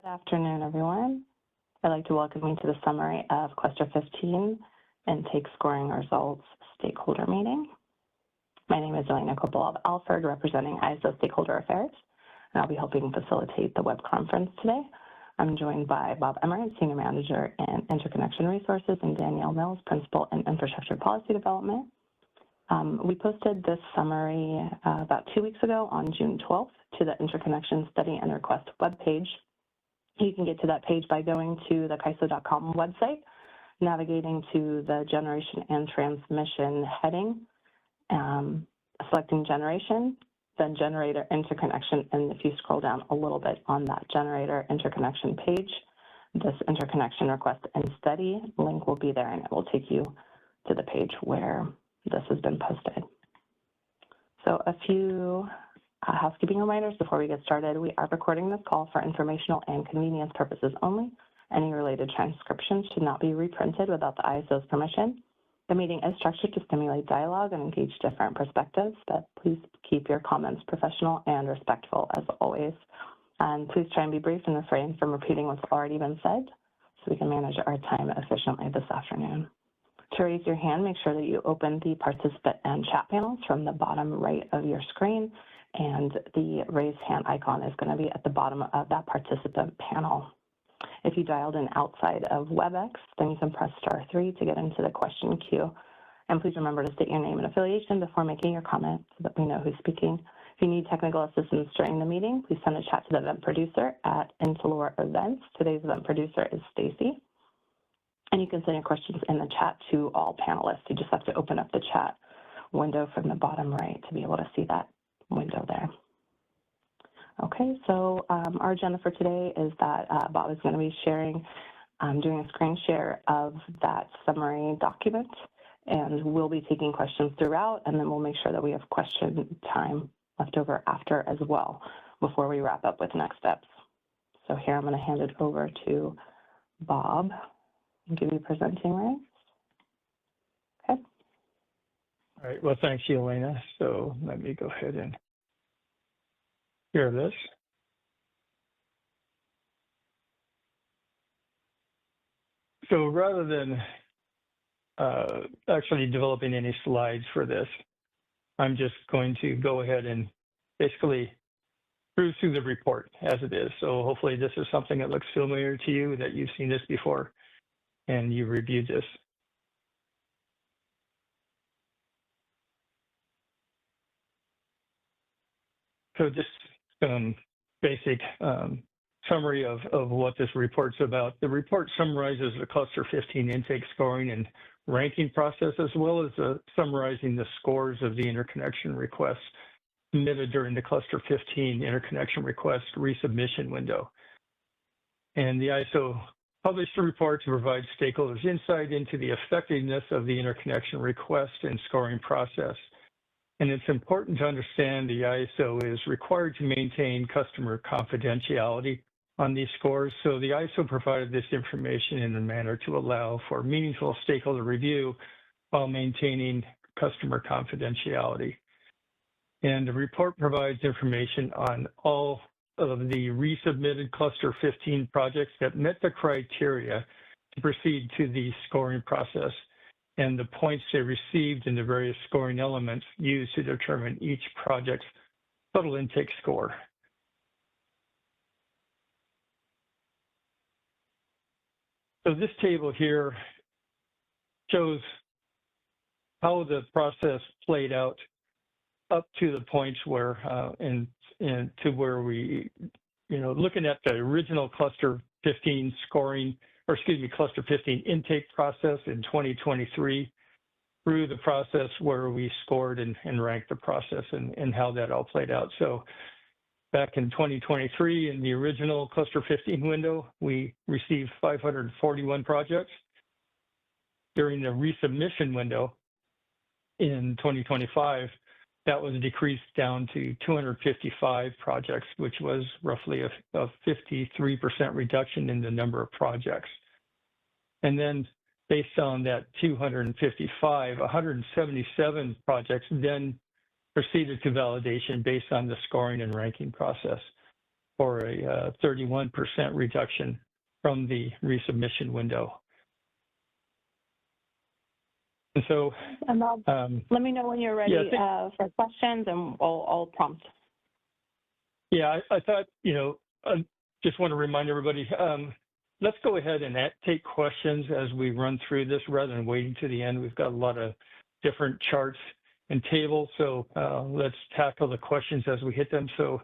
Afternoon, everyone. I'd like to welcome you to the summary of Cluster 15 Intake Scoring Results Stakeholder Meeting. My name is Elena Kopolov-Alford, representing ISO Stakeholder Affairs, and I'll be helping facilitate the web conference today. I'm joined by Bob Emmerich, Senior Manager in Interconnection Resources, and Danielle Mills, Principal in Infrastructure Policy Development. We posted this summary about 2 weeks ago on June 12th to the Interconnection Study and Request webpage. You can get to that page by going to the CAISO.com website, navigating to the Generation and Transmission heading, selecting Generation, then Generator Interconnection, and if you scroll down a little bit on that Generator Interconnection page, this Interconnection Request and Study link will be there, and it will take you to the page where this has been posted. So a few housekeeping reminders before we get started. We are recording this call for informational and convenience purposes only. Any related transcriptions should not be reprinted without the ISO's permission. The meeting is structured to stimulate dialogue and engage different perspectives, but please keep your comments professional and respectful as always. And please try and be brief and refrain from repeating what's already been said so we can manage our time efficiently this afternoon. To raise your hand, make sure that you open the participant and chat panels from the bottom right of your screen, and the raise hand icon is going to be at the bottom of that participant panel. If you dialed in outside of WebEx, then you can press *3 to get into the question queue. And please remember to state your name and affiliation before making your comment so that we know who's speaking. If you need technical assistance during the meeting, please send a chat to the event producer at Intelor Events. Today's event producer is Stacy. And you can send your questions in the chat to all panelists. You just have to open up the chat window from the bottom right to be able to see that window there. Okay, so our agenda for today is that Bob is going to be sharing, doing a screen share of that summary document, and we'll be taking questions throughout, and then we'll make sure that we have question time left over after as well before we wrap up with next steps. So here I'm going to hand it over to Bob. I'm going to be presenting, right? Okay. All right, well, thanks, Elena. So let me go ahead and share this. So rather than actually developing any slides for this, I'm just going to go ahead and basically cruise through the report as it is. So hopefully this is something that looks familiar to you, that you've seen this before and you reviewed this. So just some basic summary of what this report's about. The report summarizes the Cluster 15 intake scoring and ranking process, as well as summarizing the scores of the interconnection requests submitted during the Cluster 15 interconnection request resubmission window. And the ISO published a report to provide stakeholders insight into the effectiveness of the interconnection request and scoring process. And it's important to understand the ISO is required to maintain customer confidentiality on these scores. So the ISO provided this information in a manner to allow for meaningful stakeholder review while maintaining customer confidentiality. And the report provides information on all of the resubmitted Cluster 15 projects that met the criteria to proceed to the scoring process, and the points they received in the various scoring elements used to determine each project's total intake score. So this table here shows how the process played out up to the points where, and to where we, looking at the original Cluster 15 scoring, or excuse me, Cluster 15 intake process in 2023 through the process where we scored and ranked the process and how that all played out. So back in 2023, in the original Cluster 15 window, we received 541 projects. During the resubmission window in 2025, that was decreased down to 255 projects, which was roughly a 53% reduction in the number of projects. And then based on that 255, 177 projects then proceeded to validation based on the scoring and ranking process. for a 31% reduction from the resubmission window. And so, Bob, let me know when you're ready for questions, and I'll prompt. Yeah, I thought, I just want to remind everybody, let's go ahead and take questions as we run through this rather than waiting to the end. We've got a lot of different charts and tables, so let's tackle the questions as we hit them. So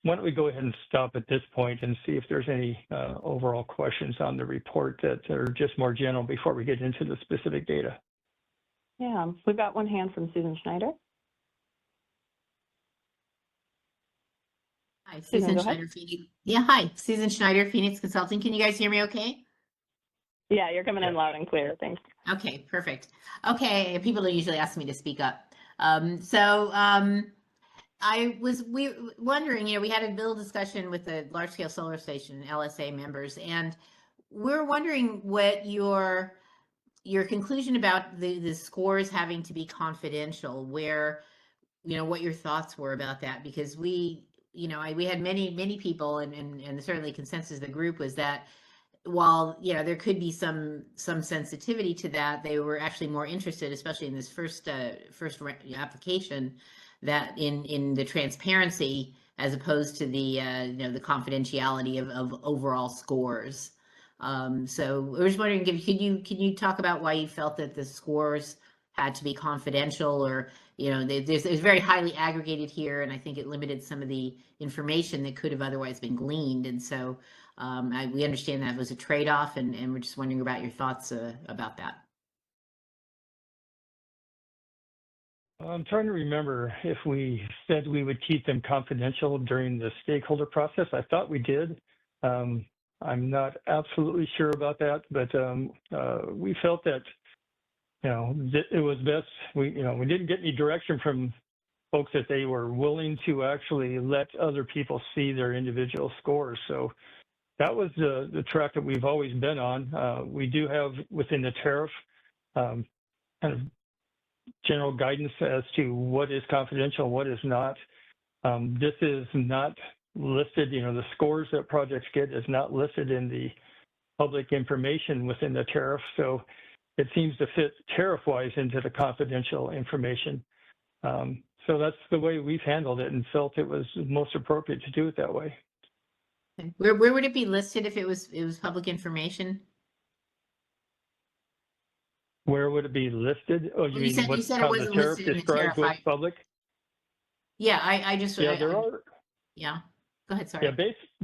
why don't we go ahead and stop at this point and see if there's any overall questions on the report that are just more general before we get into the specific data. Yeah, we've got one hand from Susan Schneider. Hi, Susan Schneider, Phoenix. Yeah, hi, Susan Schneider, Phoenix Consulting. Can you guys hear me okay? Yeah, you're coming in loud and clear. Thanks. Okay, perfect. Okay, people don't usually ask me to speak up. I was wondering, we had a little discussion with the large scale solar station LSA members, and we're wondering what your conclusion about the scores having to be confidential, where, what your thoughts were about that, because we had many people, and certainly consensus of the group was that while there could be some sensitivity to that, they were actually more interested, especially in this first application, that in the transparency as opposed to the the confidentiality of overall scores. So I was wondering, can you talk about why you felt that the scores had to be confidential, or there's very highly aggregated here, and I think it limited some of the information that could have otherwise been gleaned. And so we understand that was a trade-off, and we're just wondering about your thoughts about that. I'm trying to remember if we said we would keep them confidential during the stakeholder process. I thought we did. I'm not absolutely sure about that, but we felt that it was best. We didn't get any direction from folks that they were willing to actually let other people see their individual scores. So that was the track that we've always been on. We do have within the tariff kind of general guidance as to what is confidential, what is not. This is not listed, the scores that projects get is not listed in the public information within the tariff. So it seems to fit tariff-wise into the confidential information. So that's the way we've handled it and felt it was most appropriate to do it that way. Okay. Where would it be listed if it was public information? Where would it be listed? Oh, you mean you said it wasn't listed in the tariff. What's public? Yeah, I just there are. Yeah, go ahead. Sorry. Yeah,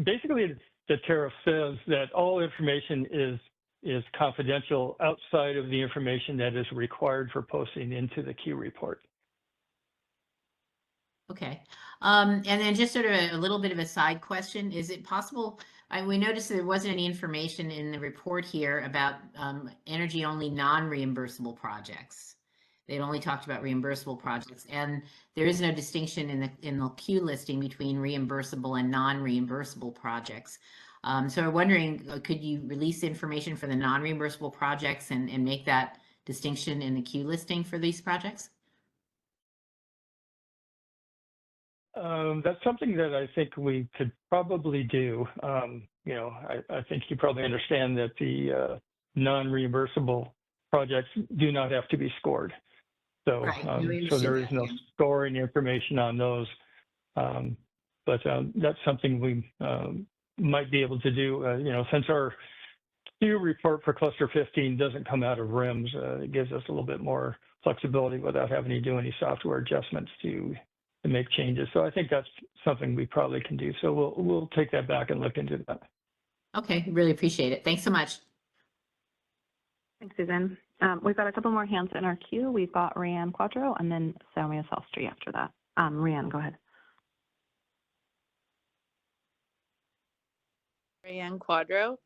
basically the tariff says that all information is confidential outside of the information that is required for posting into the Q report. Okay. And then just sort of a little bit of a side question. Is it possible, we noticed there wasn't any information in the report here about energy-only non-reimbursable projects. They'd only talked about reimbursable projects, and there is no distinction in the Q listing between reimbursable and non-reimbursable projects. So I'm wondering, could you release information for the non-reimbursable projects and make that distinction in the Q listing for these projects? That's something that I think we could probably do. I think you probably understand that the non-reimbursable projects do not have to be scored. So, right. So there is no scoring information on those. But that's something we might be able to do. Since our Q report for cluster 15 doesn't come out of RIMS, it gives us a little bit more flexibility without having to do any software adjustments to make changes. So I think that's something we probably can do. So we'll take that back and look into that. Okay, really appreciate it. Thanks so much. Thanks, Susan. We've got a couple more hands in our queue. We've got Rianne Quadro and then Soumya Sastry after that. Rianne, go ahead. Rianne Quadro,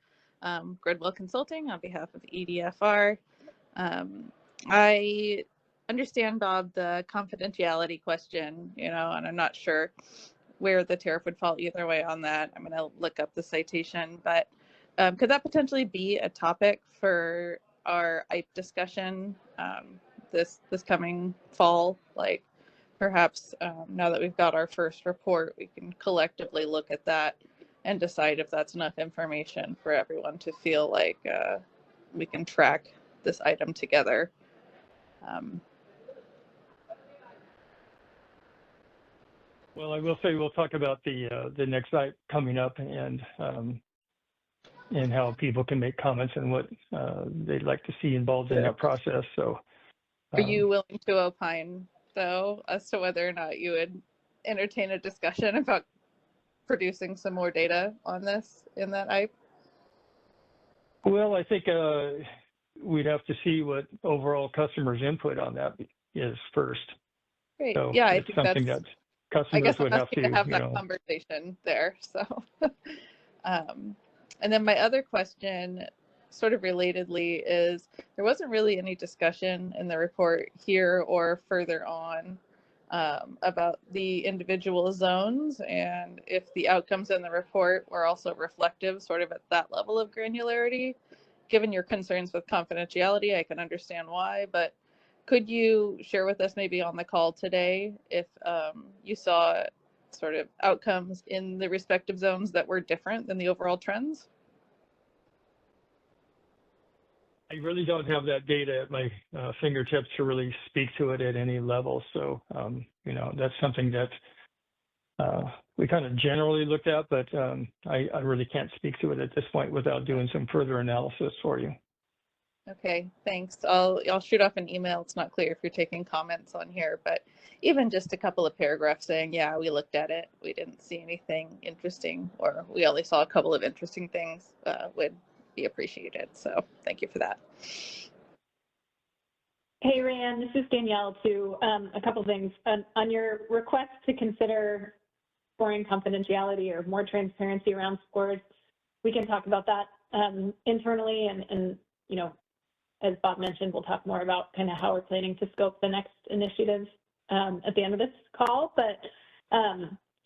Gridwell Consulting on behalf of EDFR. I understand, Bob, the confidentiality question, and I'm not sure where the tariff would fall either way on that. I'm going to look up the citation, but could that potentially be a topic for our IPE discussion this coming fall? Like, perhaps now that we've got our first report, we can collectively look at that and decide if that's enough information for everyone to feel like we can track this item together. Well, I will say we'll talk about the next item coming up and how people can make comments and what they'd like to see involved in that process. So, are you willing to opine, though, as to whether or not you would entertain a discussion about producing some more data on this in that IPE? Well, I think we'd have to see what overall customers' input on that is first. Great. So yeah, I it's think something that's. that customers I guess would I'm have asking to have you that know. conversation there. So, and then my other question, sort of relatedly, is there wasn't really any discussion in the report here or further on about the individual zones, and if the outcomes in the report were also reflective, sort of at that level of granularity. Given your concerns with confidentiality, I can understand why, but could you share with us maybe on the call today if you saw sort of outcomes in the respective zones that were different than the overall trends? I really don't have that data at my fingertips to really speak to it at any level. So, you know, that's something that we kind of generally looked at, but I really can't speak to it at this point without doing some further analysis for you. Okay, thanks. I'll shoot off an email. It's not clear if you're taking comments on here, but even just a couple of paragraphs saying, yeah, we looked at it, we didn't see anything interesting, or we only saw a couple of interesting things would be appreciated. So thank you for that. Hey, Ryan, this is Danielle too. A couple things. On your request to consider scoring confidentiality or more transparency around scores, we can talk about that internally and, you know, as Bob mentioned, we'll talk more about kind of how we're planning to scope the next initiative at the end of this call. But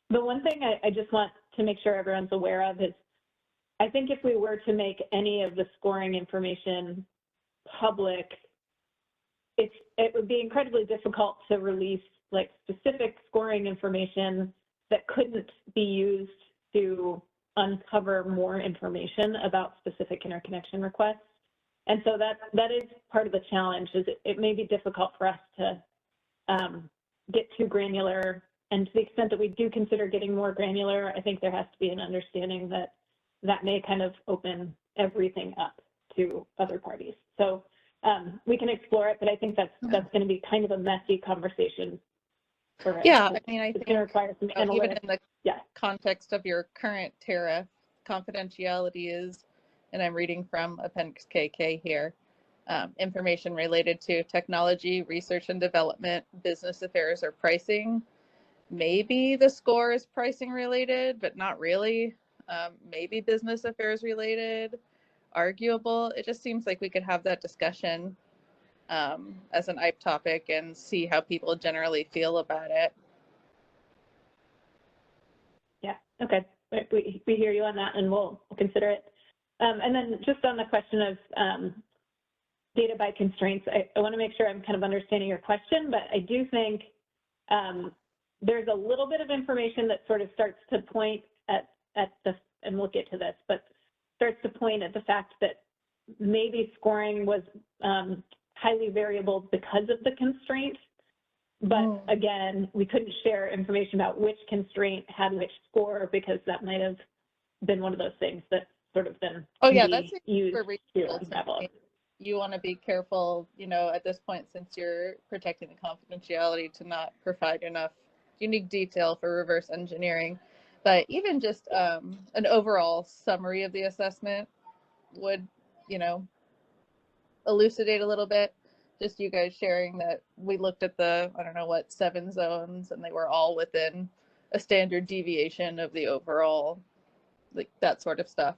the one thing I just want to make sure everyone's aware of is, I think if we were to make any of the scoring information public, it would be incredibly difficult to release like specific scoring information that couldn't be used to uncover more information about specific interconnection requests. And so that is part of the challenge, is it may be difficult for us to get too granular. And to the extent that we do consider getting more granular, I think there has to be an understanding that that may kind of open everything up to other parties. So we can explore it, but I think that's going to be kind of a messy conversation. Yeah, I mean, I it's think going to require some analytics. Even in the context of your current tariff, confidentiality is, and I'm reading from Appendix KK here, information related to technology, research and development, business affairs, or pricing. Maybe the score is pricing related, but not really. Maybe business affairs related, arguable. It just seems like we could have that discussion as an IPE topic and see how people generally feel about it. Yeah, okay. We hear you on that, and we'll consider it. And then just on the question of data by constraints, I want to make sure I'm kind of understanding your question, but I do think there's a little bit of information that sort of starts to point at the, and we'll get to this, but starts to point at the fact that maybe scoring was highly variable because of the constraint. But again, we couldn't share information about which constraint had which score, because that might have been one of those things that sort of then that's used to unravel. You want to be careful, you know, at this point, since you're protecting the confidentiality, to not provide enough unique detail for reverse engineering. But even just an overall summary of the assessment would, you know, elucidate a little bit. Just you guys sharing that we looked at the, I don't know what, 7 zones, and they were all within a standard deviation of the overall, like that sort of stuff.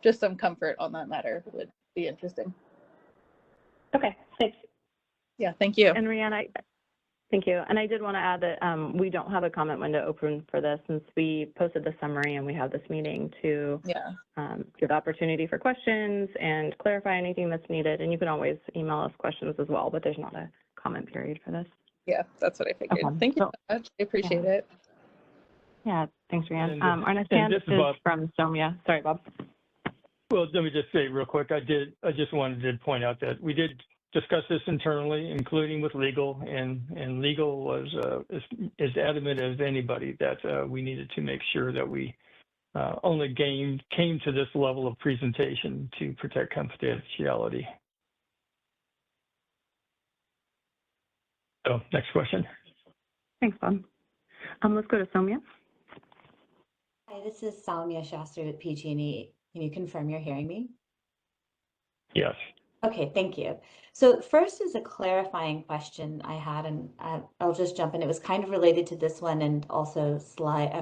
Just some comfort on that matter would be interesting. Okay, thanks. Yeah, thank you. And Rhiannon, thank you. And I did want to add that we don't have a comment window open for this, since we posted the summary and we have this meeting to give opportunity for questions and clarify anything that's needed. And you can always email us questions as well, but there's not a comment period for this. Yeah, that's what I figured. Okay. Thank you So, so much. I appreciate yeah. it. Yeah, thanks, Ryan. And, Our next and hand this is is Bob. from Soumya. Sorry, Bob. Well, let me just say real quick, I just wanted to point out that we did discuss this internally, including with legal, and legal was as adamant as anybody that we needed to make sure that we only came to this level of presentation to protect confidentiality. So next question. Thanks, Bob. Let's go to Soumya. Hi, this is Salmia Shastri with PG&E. Can you confirm you're hearing me? Yes. Okay, thank you. So first is a clarifying question I had, and I'll just jump in. It was kind of related to this one and also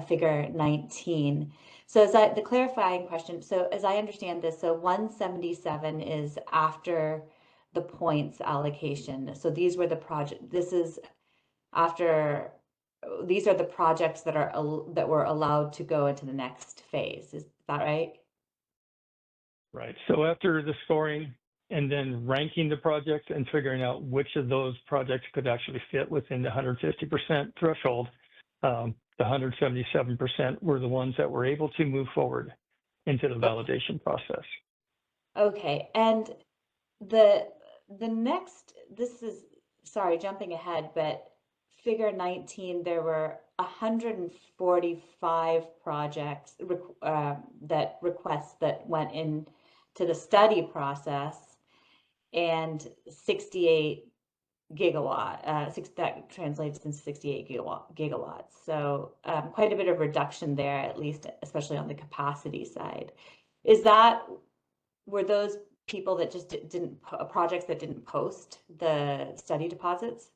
figure 19. So the clarifying question, so as I understand this, so 177 is after the points allocation. So these were the project, this is after, these are the projects that were allowed to go into the next phase. Is that right? Right. So after the scoring and then ranking the projects and figuring out which of those projects could actually fit within the 150% threshold, the 177% were the ones that were able to move forward into the validation process. Okay, and the next, this is, sorry, jumping ahead, but figure 19, there were 145 projects that requests that went into the study process, and 68 gigawatt, that translates into 68 gigawatts. So quite a bit of reduction there, at least, especially on the capacity side. Were those people that just projects that didn't post the study deposits?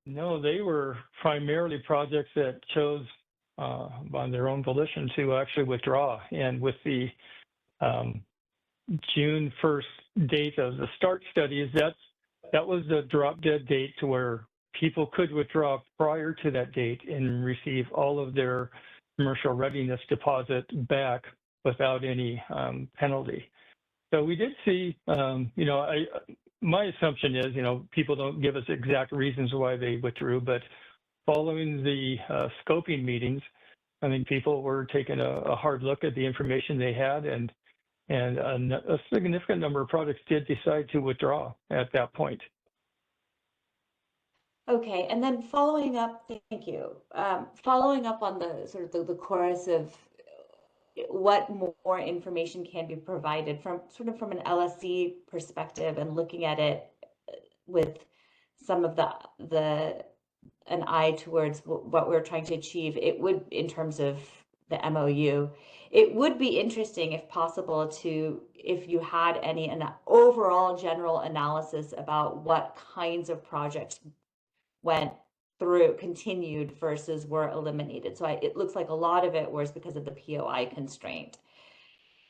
No, they were primarily projects that chose on their own volition to actually withdraw. And with the June 1st date of the START studies, that was the drop dead date to where people could withdraw prior to that date and receive all of their commercial readiness deposit back without any penalty. So we did see, my assumption is, people don't give us exact reasons why they withdrew, but following the scoping meetings, I think people were taking a hard look at the information they had, and a significant number of projects did decide to withdraw at that point. Okay, and then following up, thank you. Following up on the sort of the chorus of what more information can be provided from an LSC perspective, and looking at it with some of an eye towards what we're trying to achieve, it would, in terms of the MOU, it would be interesting, if possible, if you had an overall general analysis about what kinds of projects continued versus were eliminated. So it looks like a lot of it was because of the POI constraint.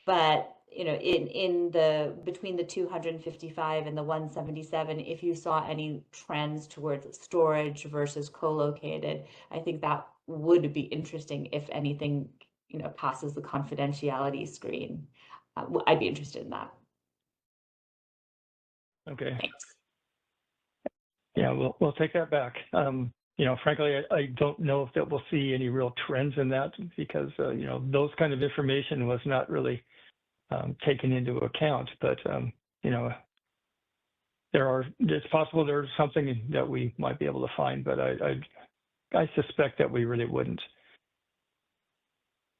But between the 255 and the 177, if you saw any trends towards storage versus co-located, I think that would be interesting. If anything, passes the confidentiality screen, I'd be interested in that. Okay. Thanks. Yeah, we'll take that back. Frankly, I don't know if that we'll see any real trends in that, because those kind of information was not really taken into account. But it's possible there's something that we might be able to find, but I suspect that we really wouldn't.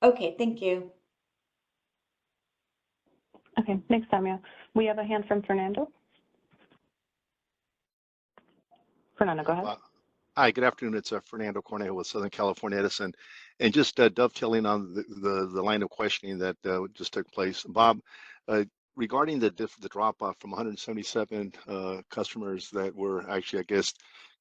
Okay, thank you. Okay, thanks, Soumya. We have a hand from Fernando. Fernando, go ahead. Hi, good afternoon. It's Fernando Cornejo with Southern California Edison. And just dovetailing on the line of questioning that just took place. Bob, regarding the drop off from 177 customers that were actually, I guess,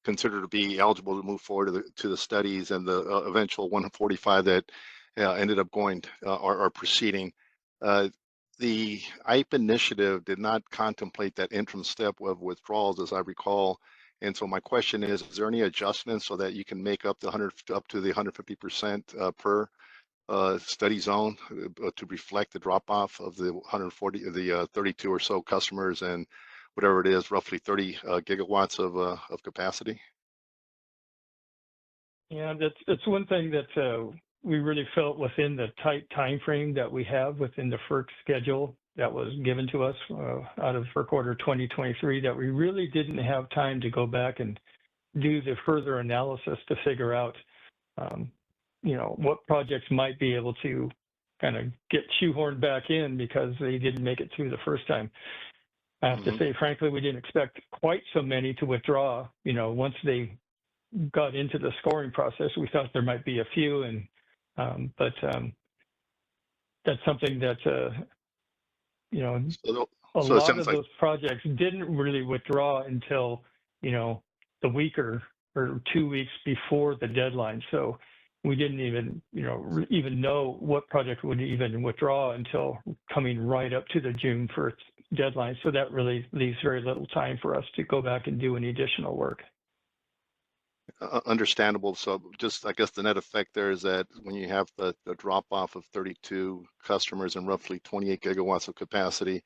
considered to be eligible to move forward to the studies, and the eventual 145 that ended up going or proceeding, the IEP initiative did not contemplate that interim step of withdrawals, as I recall. And so my question is there any adjustments so that you can make up up to the 150% per study zone to reflect the drop off of the 32 or so customers, and whatever it is, roughly 30 gigawatts of capacity? Yeah, that's one thing that we really felt within the tight time frame that we have within the FERC schedule that was given to us out of FERC Order 2023, that we really didn't have time to go back and do the further analysis to figure out, what projects might be able to kind of get shoehorned back in because they didn't make it through the first time. I have to say, frankly, we didn't expect quite so many to withdraw. Once they got into the scoring process, we thought there might be a few, but that's something that a So it lot sounds of like, those projects didn't really withdraw until the week or 2 weeks before the deadline. So we didn't even know what project would even withdraw until coming right up to the June 1st deadline. So that really leaves very little time for us to go back and do any additional work. understandable. So just, I guess the net effect there is that when you have the drop off of 32 customers and roughly 28 gigawatts of capacity,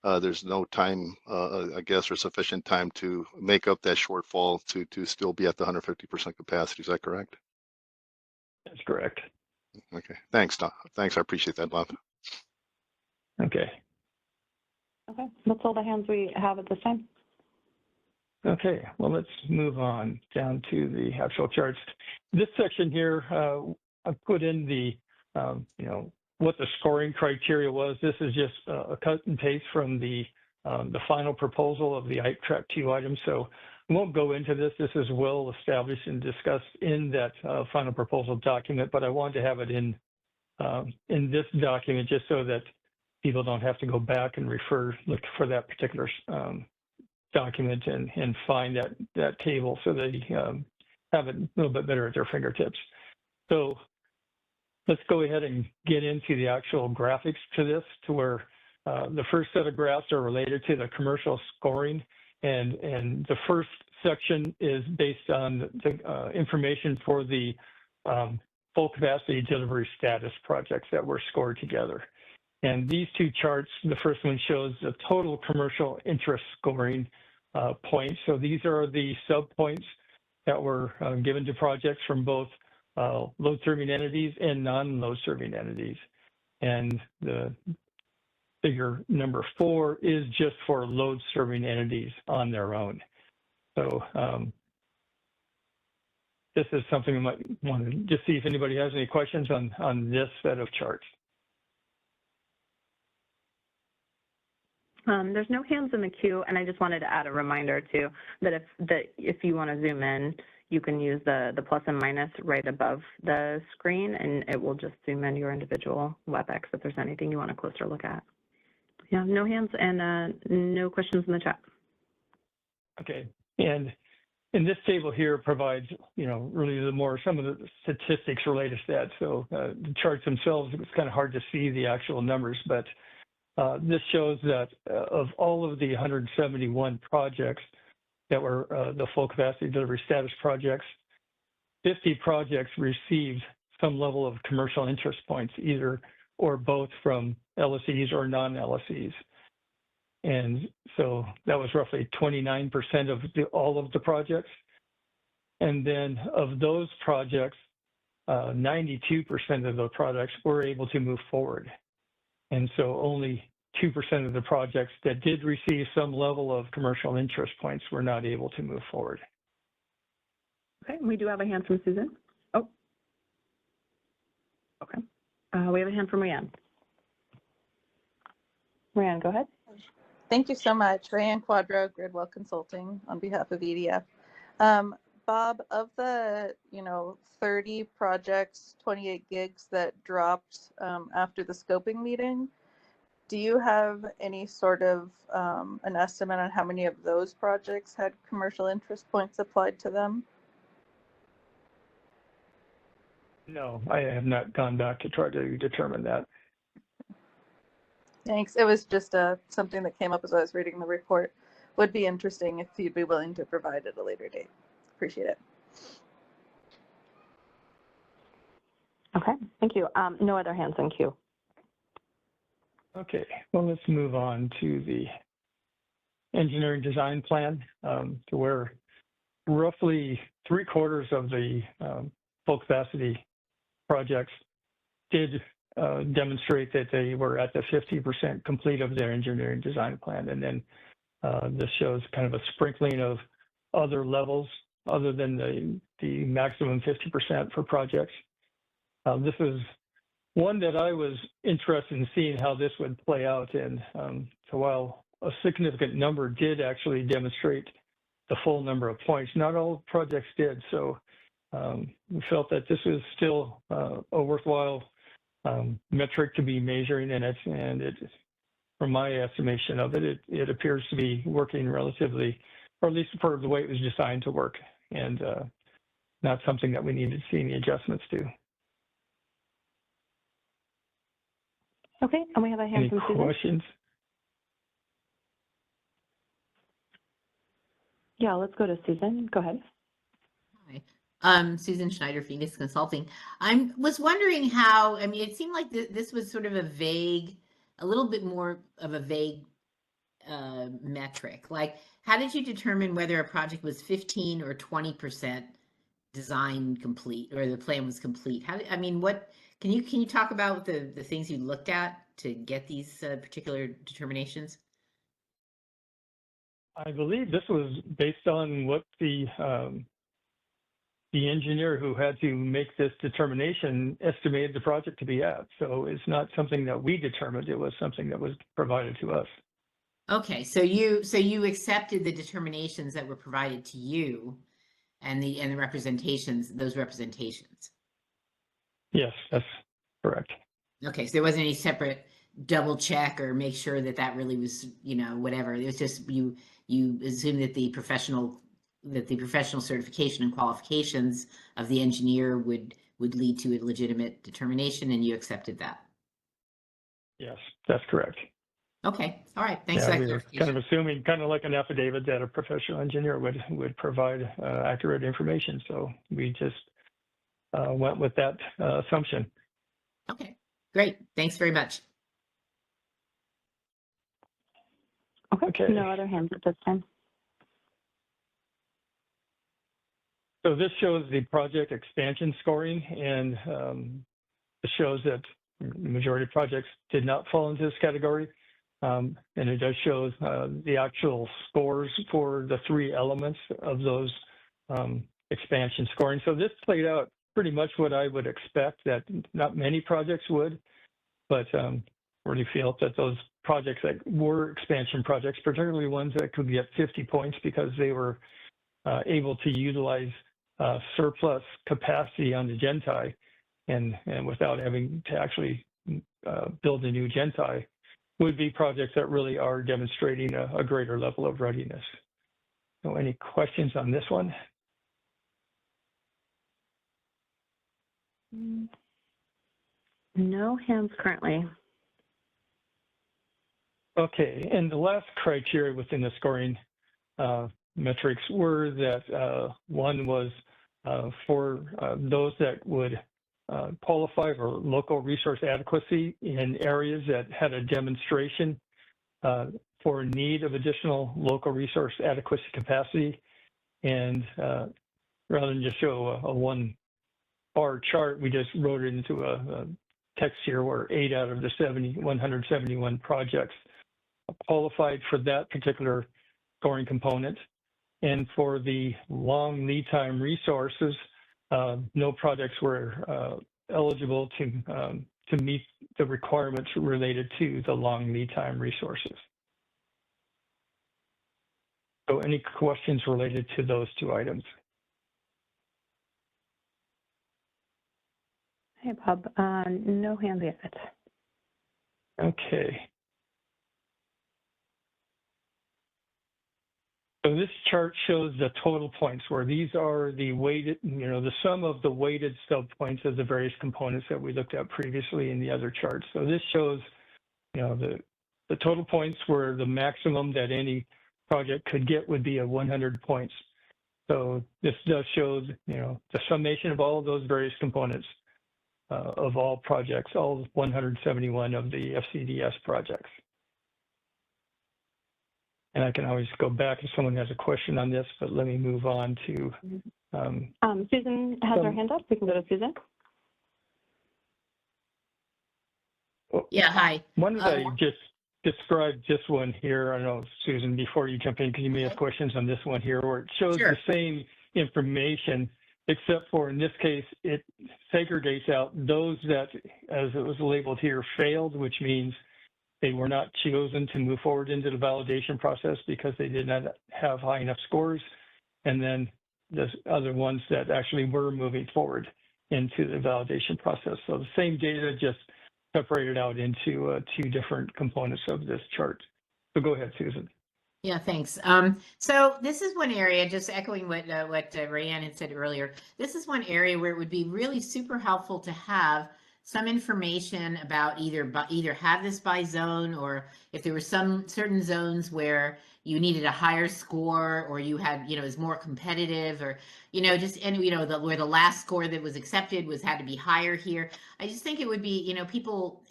there's no time, I guess, or sufficient time to make up that shortfall to still be at the 150% capacity. Is that correct? That's correct. Okay. Thanks, Don. Thanks. I appreciate that, Bob. Okay. Okay, that's all the hands we have at this time. Okay, well, let's move on down to the actual charts. This section here, I put in the, what the scoring criteria was. This is just a cut and paste from the final proposal of the ITRAC 2 items. So I won't go into this. This is well established and discussed in that final proposal document, but I wanted to have it in this document just so that people don't have to go back and look for that particular document and find that table, so they have it a little bit better at their fingertips. So let's go ahead and get into the actual graphics to this, to where the first set of graphs are related to the commercial scoring, and the first section is based on the information for the full capacity delivery status projects that were scored together. And these two charts, the first one shows the total commercial interest scoring points. So these are the sub points that were given to projects from both load serving entities and non-load serving entities. And the figure number 4 is just for load serving entities on their own. So this is something we might want to just see if anybody has any questions on this set of charts. There's no hands in the queue, and I just wanted to add a reminder too that if you want to zoom in, you can use the plus and minus right above the screen, and it will just zoom in your individual WebEx if there's anything you want a closer look at. Yeah, no hands and no questions in the chat. Okay, and this table here provides, really some of the statistics related to that. So the charts themselves, it's kind of hard to see the actual numbers, but this shows that of all of the 171 projects that were the full capacity delivery status projects, 50 projects received some level of commercial interest points, either or both from LSEs or non-LSEs. And so that was roughly 29% of all of the projects. And then of those projects, 92% of the projects were able to move forward. And so only 2% of the projects that did receive some level of commercial interest points were not able to move forward. Okay, we do have a hand from Susan. Oh, okay. We have a hand from Rianne. Rianne, go ahead. Thank you so much. Rianne Quadro, Gridwell Consulting on behalf of EDF. Bob, of the 30 projects, 28 gigs that dropped after the scoping meeting, do you have any sort of an estimate on how many of those projects had commercial interest points applied to them? No, I have not gone back to try to determine that. Thanks. It was just something that came up as I was reading the report. Would be interesting if you'd be willing to provide at a later date. Appreciate it. Okay, thank you. No other hands in queue. Okay, well, let's move on to the engineering design plan, to where roughly 3/4 of the full capacity projects did demonstrate that they were at the 50% complete of their engineering design plan. And then this shows kind of a sprinkling of other levels other than the maximum 50% for projects. This is one that I was interested in seeing how this would play out. And so while a significant number did actually demonstrate the full number of points, not all projects did. So we felt that this is still a worthwhile metric to be measuring, and it, from my estimation of it, it appears to be working relatively, or at least for the way it was designed to work, and not something that we needed to see any adjustments to. Okay, and we have a hand Any from Susan. questions? Yeah, let's go to Susan. Go ahead. Hi, Susan Schneider, Phoenix Consulting. I was wondering how, I mean, it seemed like this was sort of a little bit more of a vague metric. Like, how did you determine whether a project was 15 or 20% design complete, or the plan was complete? I mean, what can you talk about the things you looked at to get these particular determinations? I believe this was based on what the engineer who had to make this determination estimated the project to be at. So it's not something that we determined, it was something that was provided to us. Okay, so you accepted the determinations that were provided to you and the representations, those representations. Yes, that's correct. Okay, so there wasn't any separate double check or make sure that that really was, you know, whatever. It was just you assume that the professional certification and qualifications of the engineer would lead to a legitimate determination, and you accepted that. Yes, that's correct. Okay, all right, thanks Yeah, for that we were clarification. kind of assuming, kind of like an affidavit, that a professional engineer would provide accurate information. So we just went with that assumption. Okay, great, thanks very much. Okay, Okay. no other hands at this time. So this shows the project expansion scoring, and it shows that the majority of projects did not fall into this category. And it does show the actual scores for the three elements of those expansion scoring. So this played out pretty much what I would expect, that not many projects would, but really felt that those projects that were expansion projects, particularly ones that could get 50 points because they were able to utilize surplus capacity on the Gentie and without having to actually build a new Gentie, would be projects that really are demonstrating a greater level of readiness. So any questions on this one? No hands currently. Okay, and the last criteria within the scoring metrics were that one was for those that would qualify for local resource adequacy in areas that had a demonstration for need of additional local resource adequacy capacity. And rather than just show a one bar chart, we just wrote it into a text here where 8 out of the 171 projects qualified for that particular scoring component. And for the long lead time resources, no projects were eligible to meet the requirements related to the long lead time resources. So any questions related to those two items? Hey, Bob, no hands yet. Okay. So this chart shows the total points, where these are the weighted, the sum of the weighted subpoints of the various components that we looked at previously in the other charts. So this shows, the total points where the maximum that any project could get would be 100 points. So this does show, the summation of all of those various components of all projects, all 171 of the FCDS projects. And I can always go back if someone has a question on this, but let me move on to. Susan has her hand up. We can go to Susan. Yeah, hi. Why don't I just describe this one here? I don't know, Susan, before you jump in, because you may have questions on this one here, where it shows Sure. the same information, except for in this case, it segregates out those that, as it was labeled here, failed, which means they were not chosen to move forward into the validation process because they did not have high enough scores. And then the other ones that actually were moving forward into the validation process. So the same data, just separated out into two different components of this chart. So go ahead, Susan. Yeah, thanks. So this is one area, just echoing what Rayanne had said earlier. This is one area where it would be really super helpful to have some information about either have this by zone, or if there were some certain zones where you needed a higher score, or you had, you know, is more competitive, or, you know, just, and, you know, where the last score that was accepted had to be higher here. I just think it would be, you know, people,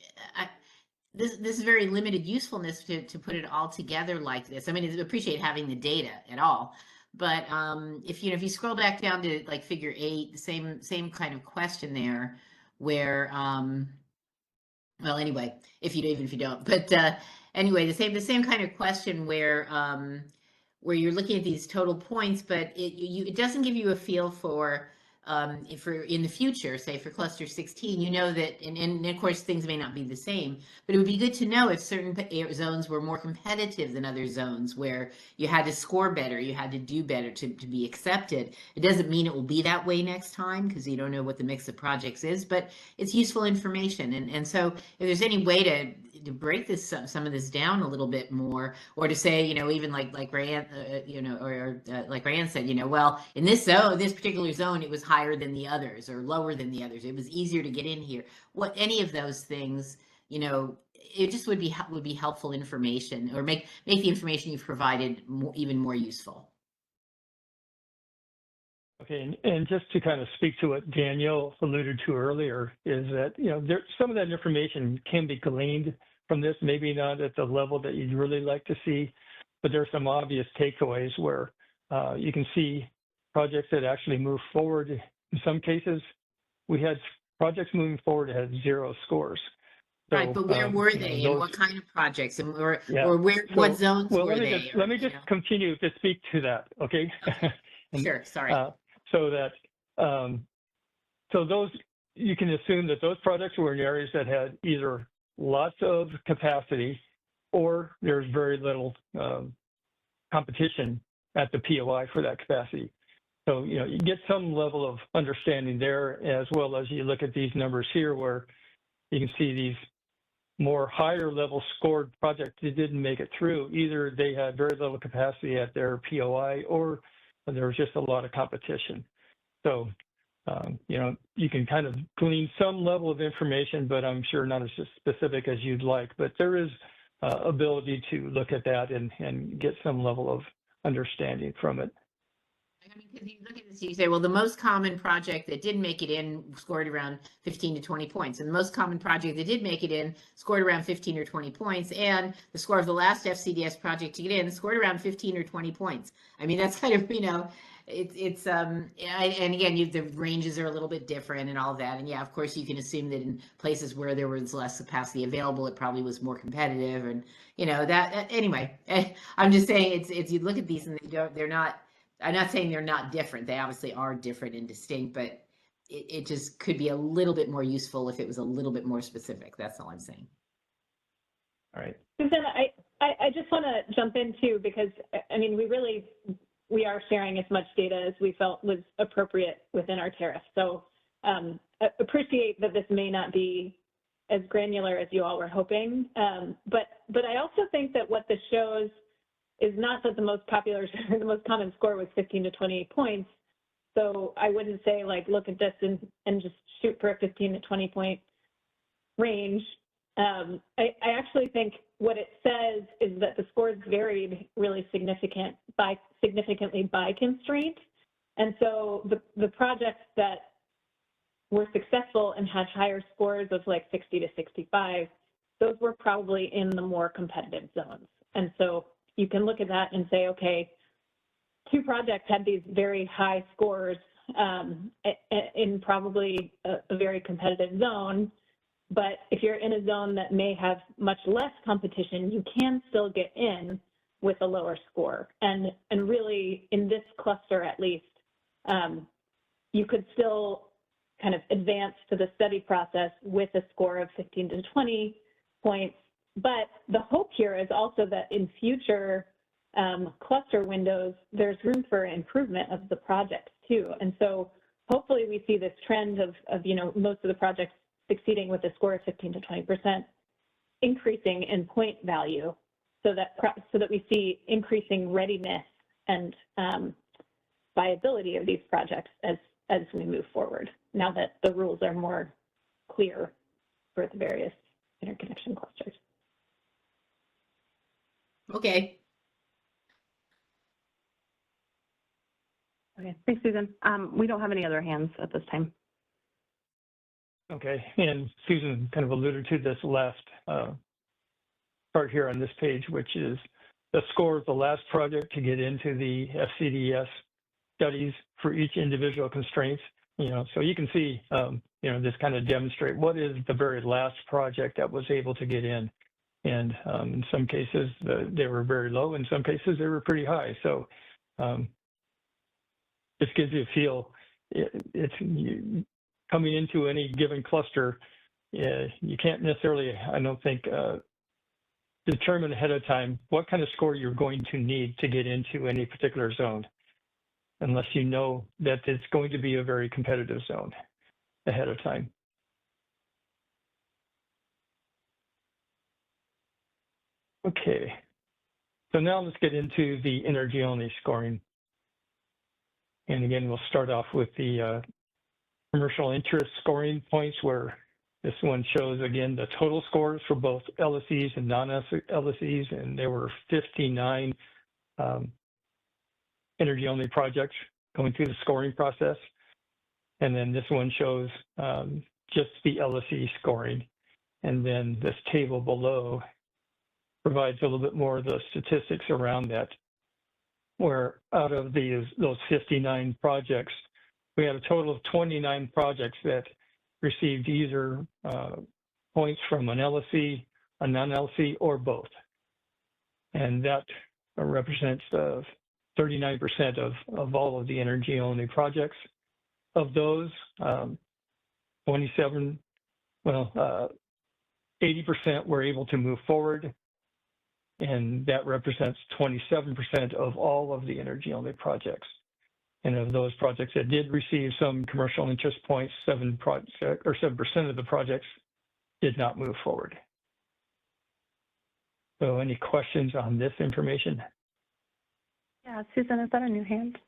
this is very limited usefulness to put it all together like this. I mean, I appreciate having the data at all, but if you scroll back down to like figure 8, the same kind of question there, where well, anyway, even if you don't, but anyway, the same kind of question where you're looking at these total points, but it doesn't give you a feel for if for in the future, say for cluster 16, you know that, and of course things may not be the same, but it would be good to know if certain zones were more competitive than other zones where you had to score better, you had to do better to be accepted. It doesn't mean it will be that way next time, because you don't know what the mix of projects is, but it's useful information. And so if there's any way to break some of this down a little bit more, or to say, you know, even like Rayanne, you know, or like Rayanne said, you know, well, in this zone, this particular zone, it was higher than the others or lower than the others. It was easier to get in here. Any of those things, you know, it just would be helpful information, or make the information you've provided even more useful. Okay, and just to kind of speak to what Danielle alluded to earlier, is that, you know, some of that information can be gleaned from this, maybe not at the level that you'd really like to see, but there are some obvious takeaways where you can see projects that actually move forward. In some cases, we had projects moving forward that had 0 scores. So, right, but where were they, and what kind of projects, and or where, what zones were they? Let me just continue to speak to that, okay? And, sure, sorry. So that, so those, you can assume that those projects were in areas that had either lots of capacity, or there's very little competition at the POI for that capacity. So, you know, you get some level of understanding there, as well as you look at these numbers here, where you can see these more higher level scored projects that didn't make it through. Either they had very little capacity at their POI, or there was just a lot of competition. So, you know, you can kind of glean some level of information, but I'm sure not as specific as you'd like. But there is ability to look at that and get some level of understanding from it. I mean, because you look at this, you say, well, the most common project that didn't make it in scored around 15 to 20 points. And the most common project that did make it in scored around 15 or 20 points. And the score of the last FCDS project to get in scored around 15 or 20 points. I mean, that's kind of, you know, and again, the ranges are a little bit different and all of that. And yeah, of course, you can assume that in places where there was less capacity available, it probably was more competitive. And, you know, that anyway, I'm just saying it's you look at these and they're not, I'm not saying they're not different. They obviously are different and distinct, but it just could be a little bit more useful if it was a little bit more specific. That's all I'm saying. All right. Susan, I just want to jump in too, because I mean, we are sharing as much data as we felt was appropriate within our tariff. So appreciate that this may not be as granular as you all were hoping. But I also think that what this shows is not that the most popular, the most common score was 15 to 20 points. So I wouldn't say like, look at this and just shoot for a 15 to 20 point range. I actually think what it says is that the scores varied really significantly by constraint. And so the projects that were successful and had higher scores of like 60 to 65, those were probably in the more competitive zones. And so you can look at that and say, okay, two projects had these very high scores in probably a very competitive zone. But if you're in a zone that may have much less competition, you can still get in with a lower score. And really, in this cluster at least, you could still kind of advance to the study process with a score of 15 to 20 points. But the hope here is also that in future cluster windows, there's room for improvement of the projects too. And so hopefully we see this trend of most of the projects succeeding with a score of 15 to 20%, increasing in point value, so that we see increasing readiness and viability of these projects as we move forward, now that the rules are more clear for the various interconnection clusters. Okay. Okay, thanks, Susan. We don't have any other hands at this time. Okay, and Susan kind of alluded to this last part here on this page, which is the score of the last project to get into the FCDS studies for each individual constraints. So you can see, this kind of demonstrate what is the very last project that was able to get in. And in some cases, they were very low. In some cases, they were pretty high. So this gives you a feel. Coming into any given cluster, you can't necessarily, I don't think, determine ahead of time what kind of score you're going to need to get into any particular zone, unless you know that it's going to be a very competitive zone ahead of time. Okay, so now let's get into the energy-only scoring. And again, we'll start off with the commercial interest scoring points, where this one shows, again, the total scores for both LSEs and non-LSEs, and there were 59 energy-only projects going through the scoring process. And then this one shows just the LSE scoring. And then this table below provides a little bit more of the statistics around that, where out of those 59 projects, we had a total of 29 projects that received either points from an LSE, a non-LSE, or both. And that represents 39% of all of the energy-only projects. Of those, 80% were able to move forward, and that represents 27% of all of the energy-only projects. And of those projects that did receive some commercial interest points, 7% of the projects did not move forward. So any questions on this information? Yeah, Susan, is that a new hand?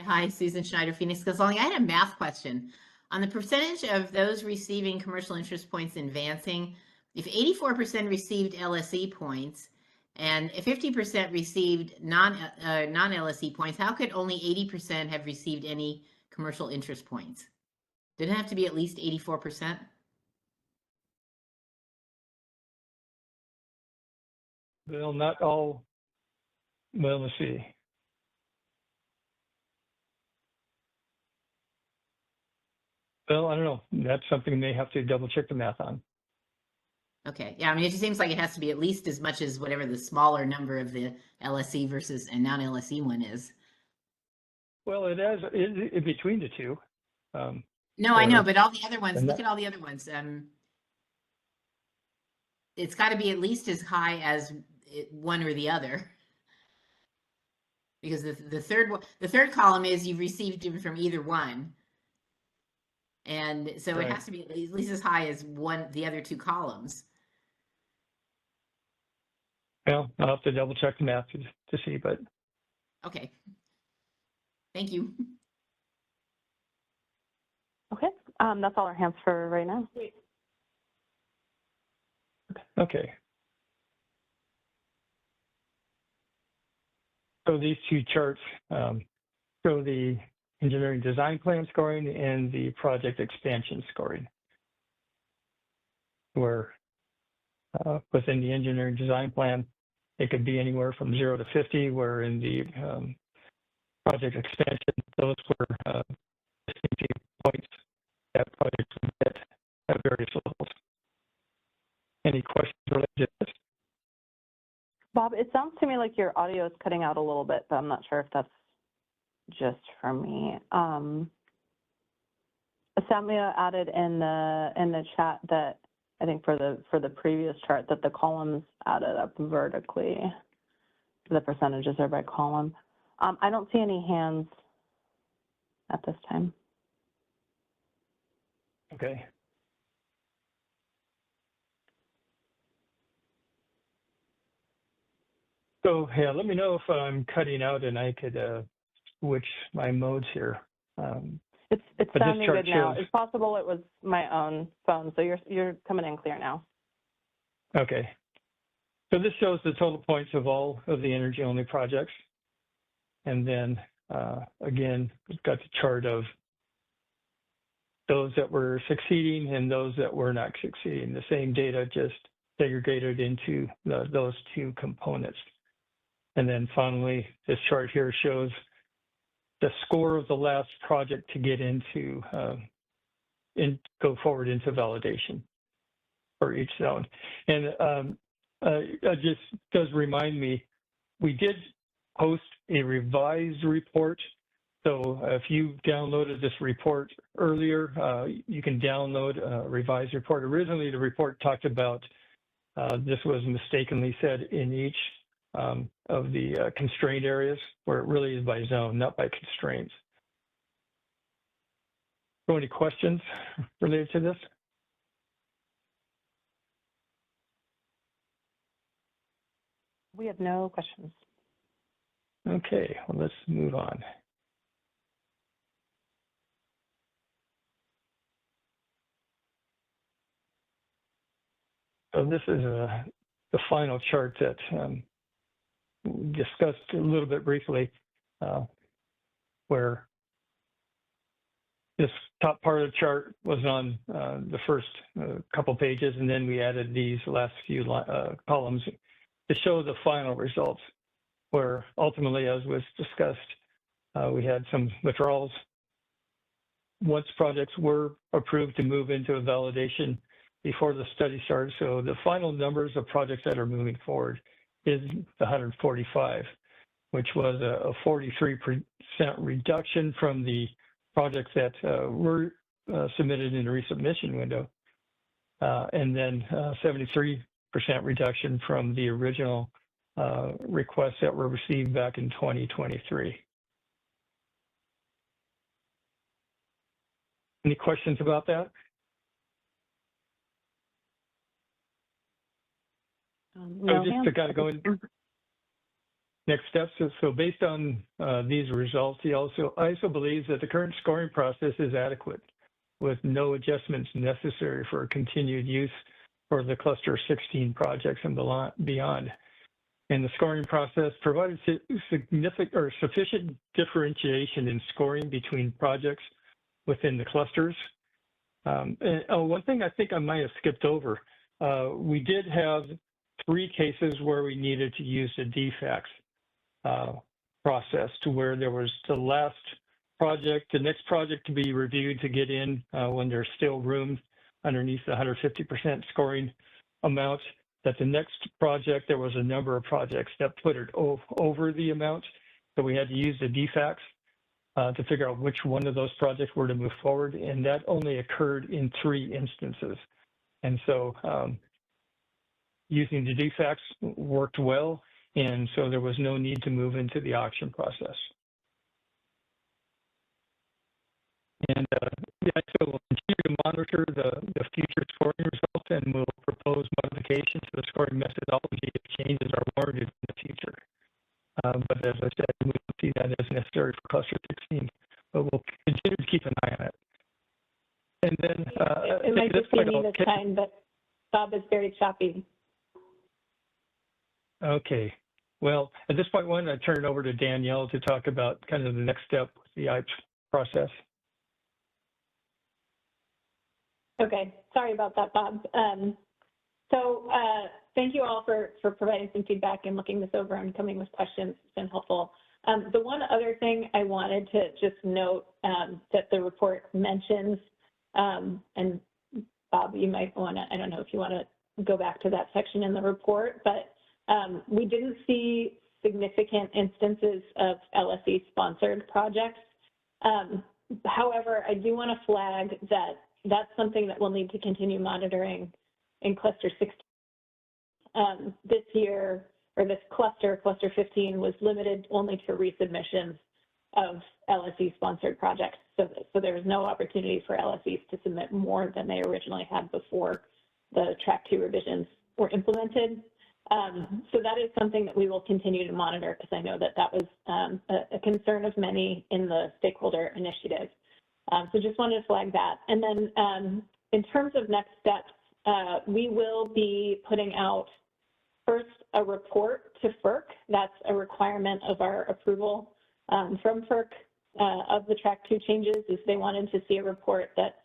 Hi, Susan Schneider, Phoenix Consulting. I had a math question. On the percentage of those receiving commercial interest points advancing, if 84% received LSE points and 50% received non-LSE points, how could only 80% have received any commercial interest points? Did it have to be at least 84%? Well, not all. Well, let's see. Well, I don't know. That's something they have to double check the math on. Okay, yeah, I mean, it just seems like it has to be at least as much as whatever the smaller number of the LSE versus a non-LSE one is. Well, it is in between the two. No, I know, but all the other ones, and look at all the other ones. It's got to be at least as high as one or the other. Because the third column is you've received them from either one. And so Right. it has to be at least as high as the other two columns. Well, I'll have to double check the math to see, but. Okay. Thank you. Okay, that's all our hands for right now. Okay. So these two charts show the engineering design plan scoring and the project expansion scoring, where within the engineering design plan. It could be anywhere from 0 to 50, where in the project expansion, those were distinctive points that projects would hit at various levels. Any questions related to this? Bob, it sounds to me like your audio is cutting out a little bit, but I'm not sure if that's just for me. Samia added in the chat that I think for the previous chart that the columns added up vertically. The percentages are by column. I don't see any hands at this time. Okay. So yeah, let me know if I'm cutting out and I could switch my modes here. It's But this sounding chart good now. shows- It's possible it was my own phone, so you're coming in clear now. Okay. So this shows the total points of all of the energy-only projects. And then again, we've got the chart of those that were succeeding and those that were not succeeding. The same data, just segregated into those two components. And then finally, this chart here shows the score of the last project to get into, go forward into validation for each zone. And it just does remind me, we did post a revised report. So if you downloaded this report earlier, you can download a revised report. Originally, the report talked about, this was mistakenly said in each of the constrained areas, where it really is by zone, not by constraints. So any questions related to this? We have no questions. Okay, well, let's move on. So this is the final chart that we discussed a little bit briefly, where this top part of the chart was on the first couple pages, and then we added these last few columns to show the final results, where ultimately, as was discussed, we had some withdrawals. Once projects were approved to move into a validation before the study started. So the final numbers of projects that are moving forward is the 145, which was a 43% reduction from the projects that were submitted in the resubmission window, and then 73% reduction from the original requests that were received back in 2023. Any questions about that? No just to hands. kind of go in next steps. So based on these results, ISO believes that the current scoring process is adequate, with no adjustments necessary for continued use for the cluster 16 projects and beyond. And the scoring process provided significant or sufficient differentiation in scoring between projects within the clusters. And one thing I think I might have skipped over, we did have 3 cases where we needed to use the DFACS process, to where there was the last project, the next project to be reviewed to get in when there's still room underneath the 150% scoring amount, that the next project, there was a number of projects that put it over the amount. So we had to use the DFACS to figure out which one of those projects were to move forward. And that only occurred in 3 instances. And so using the DFACS worked well. And so there was no need to move into the auction process. And the ISO will continue to monitor the future scoring results, and will propose modifications to the scoring methodology if changes are warranted in the future. But as I said, we don't see that as necessary for cluster 16, but we'll continue to keep an eye on it. And then it might just be me this time, but Bob is very choppy. Okay. Well, at this point, why don't I turn it over to Danielle to talk about kind of the next step with the IPE process. Okay, sorry about that, Bob. So thank you all for providing some feedback and looking this over and coming with questions. It's been helpful. The one other thing I wanted to just note that the report mentions, and Bob, you might want to, I don't know if you want to go back to that section in the report, but we didn't see significant instances of LSE-sponsored projects. However, I do want to flag that that's something that we'll need to continue monitoring in cluster 16. This year, or this cluster 15, was limited only to resubmissions of LSE-sponsored projects. So there was no opportunity for LSEs to submit more than they originally had before the Track 2 revisions were implemented. So that is something that we will continue to monitor, because I know that that was a concern of many in the stakeholder initiative. So just wanted to flag that. And then in terms of next steps, we will be putting out first a report to FERC. That's a requirement of our approval from FERC of the Track 2 changes, is they wanted to see a report that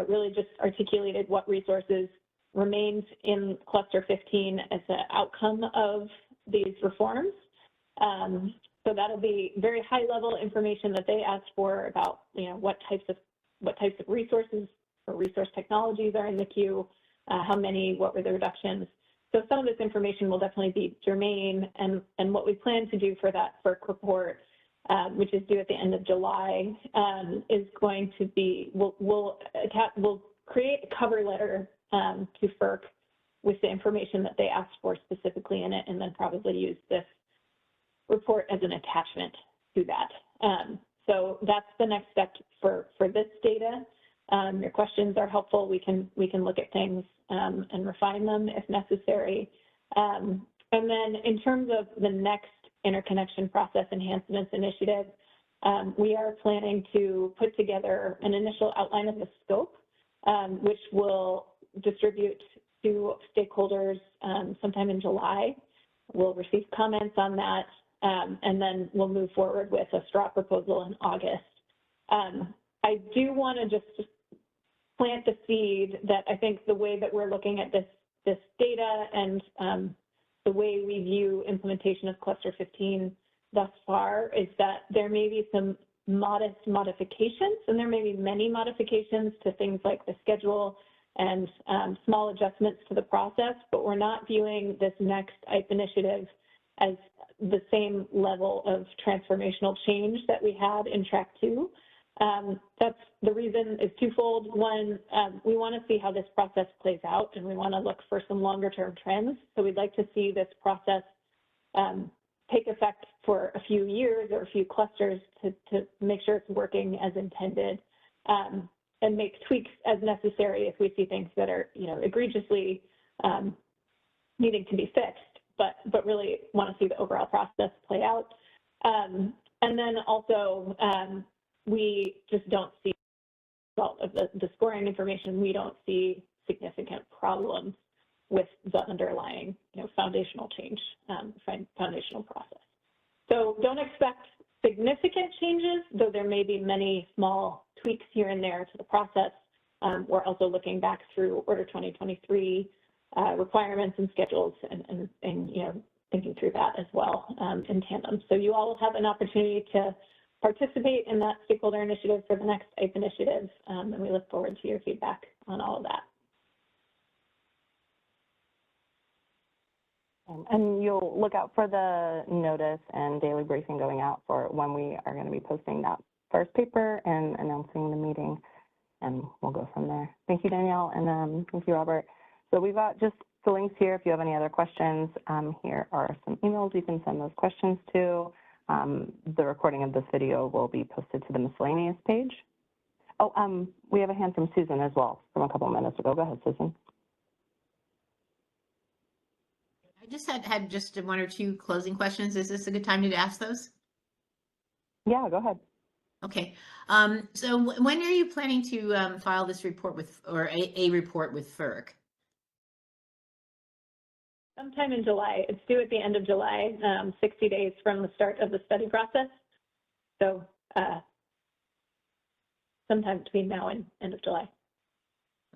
really just articulated what resources remains in cluster 15 as an outcome of these reforms. So that'll be very high level information that they asked for about, what types of resources or resource technologies are in the queue, how many, what were the reductions. So some of this information will definitely be germane, and what we plan to do for that FERC report, which is due at the end of July, is going to be, we'll create a cover letter to FERC with the information that they asked for specifically in it, and then probably use this report as an attachment to that. So that's the next step for this data. Your questions are helpful. We can look at things and refine them if necessary. And then in terms of the next interconnection process enhancements initiative, we are planning to put together an initial outline of the scope, which will distribute to stakeholders sometime in July. We'll receive comments on that, and then we'll move forward with a straw proposal in August. I do want to just plant the seed that I think the way that we're looking at this data and the way we view implementation of cluster 15 thus far is that there may be some modest modifications, and there may be many modifications to things like the schedule and small adjustments to the process, but we're not viewing this next IPE initiative as the same level of transformational change that we had in Track 2. That's the reason is twofold. One, we want to see how this process plays out, and we want to look for some longer term trends. So we'd like to see this process take effect for a few years or a few clusters to make sure it's working as intended, and make tweaks as necessary if we see things that are, egregiously needing to be fixed, but really want to see the overall process play out. And then also, we just don't see, well, of the scoring information, we don't see significant problems with the underlying, foundational change, foundational process. So don't expect significant changes, though there may be many small tweaks here and there to the process. We're also looking back through Order 2023 requirements and schedules, and thinking through that as well in tandem. So you all will have an opportunity to participate in that stakeholder initiative for the next IPE initiative, and we look forward to your feedback on all of that. And you'll look out for the notice and daily briefing going out for when we are going to be posting that first paper and announcing the meeting, and we'll go from there. Thank you, Danielle, and thank you, Robert. So we've got just the links here. If you have any other questions, here are some emails you can send those questions to. The recording of this video will be posted to the miscellaneous page. Oh, we have a hand from Susan as well from a couple minutes ago. Go ahead, Susan. I just had just one or two closing questions. Is this a good time to ask those? Yeah, go ahead. Okay. So when are you planning to file this report with, or a report with FERC? Sometime in July. It's due at the end of July, 60 days from the start of the study process. So sometime between now and end of July.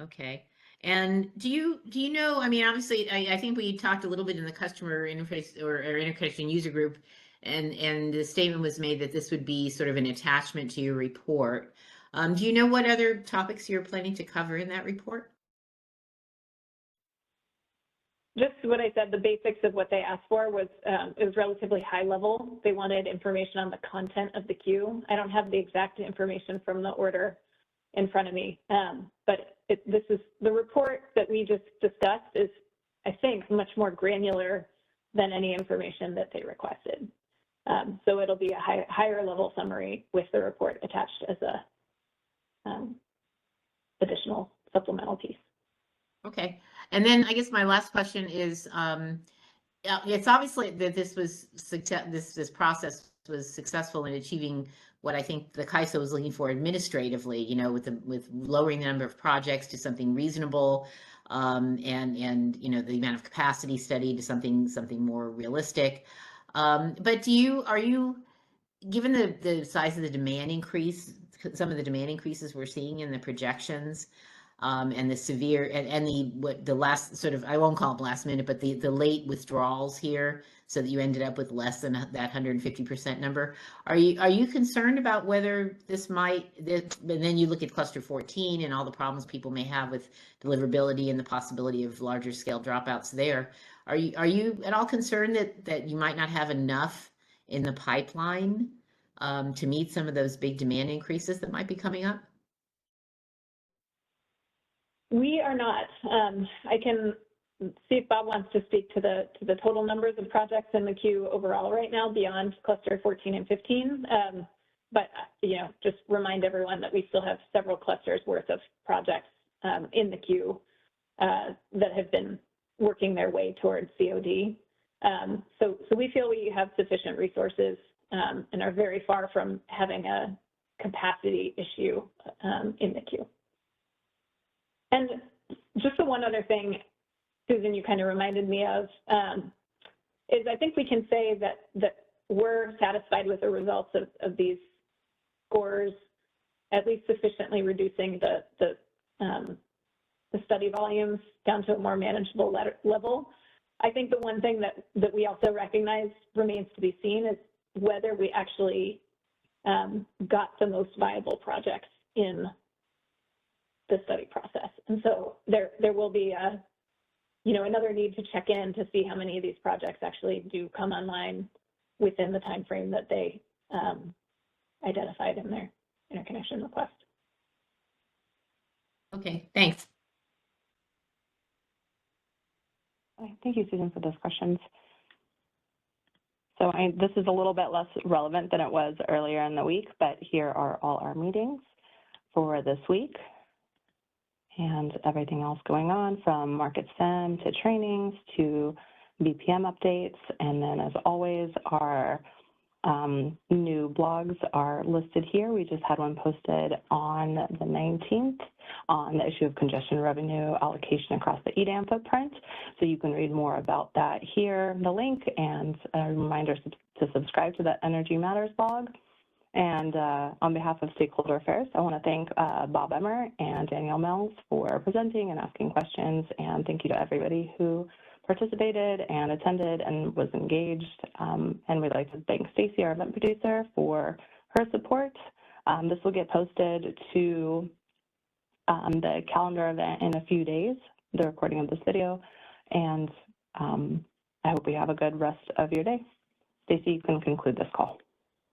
Okay. And do you know, I mean, obviously, I think we talked a little bit in the customer interface or interconnection user group, and the statement was made that this would be sort of an attachment to your report. Do you know what other topics you're planning to cover in that report? Just what I said, the basics of what they asked for was, it was relatively high level. They wanted information on the content of the queue. I don't have the exact information from the order in front of me, but this is the report that we just discussed is, I think, much more granular than any information that they requested. So it'll be a higher level summary with the report attached as a additional supplemental piece. Okay. And then I guess my last question is, it's obviously that this was this process was successful in achieving what I think the CAISO was looking for administratively, you know, with lowering the number of projects to something reasonable, and you know, the amount of capacity study to something more realistic. But are you, given the size of the demand increase, some of the demand increases we're seeing in the projections, and the severe and the last sort of, I won't call it last minute, but the late withdrawals here, so that you ended up with less than that 150% number. Are you concerned about whether this might, and then you look at cluster 14 and all the problems people may have with deliverability and the possibility of larger scale dropouts there. Are you at all concerned that you might not have enough in the pipeline to meet some of those big demand increases that might be coming up? We are not. I can see if Bob wants to speak to the total numbers of projects in the queue overall right now beyond cluster 14 and 15. But you know, just remind everyone that we still have several clusters worth of projects in the queue that have been working their way towards COD. So we feel we have sufficient resources and are very far from having a capacity issue in the queue. And just the one other thing, Susan, you kind of reminded me of, is I think we can say that we're satisfied with the results of these scores, at least sufficiently reducing the study volumes down to a more manageable level. I think the one thing that we also recognize remains to be seen is whether we actually got the most viable projects in the study process. And so there will be another need to check in to see how many of these projects actually do come online within the time frame that they identified in their interconnection request. Okay, thanks. Thank you, Susan, for those questions. So this is a little bit less relevant than it was earlier in the week, but here are all our meetings for this week and everything else going on, from Market Sim to trainings to BPM updates. And then, as always, our new blogs are listed here. We just had one posted on the 19th on the issue of congestion revenue allocation across the EDAM footprint. So you can read more about that here, the link, and a reminder to subscribe to that Energy Matters blog. And on behalf of Stakeholder Affairs, I want to thank Bob Emmer and Danielle Mills for presenting and asking questions. And thank you to everybody who participated and attended and was engaged. And we'd like to thank Stacy, our event producer, for her support. This will get posted to the calendar event in a few days, the recording of this video. And I hope you have a good rest of your day. Stacy, you can conclude this call.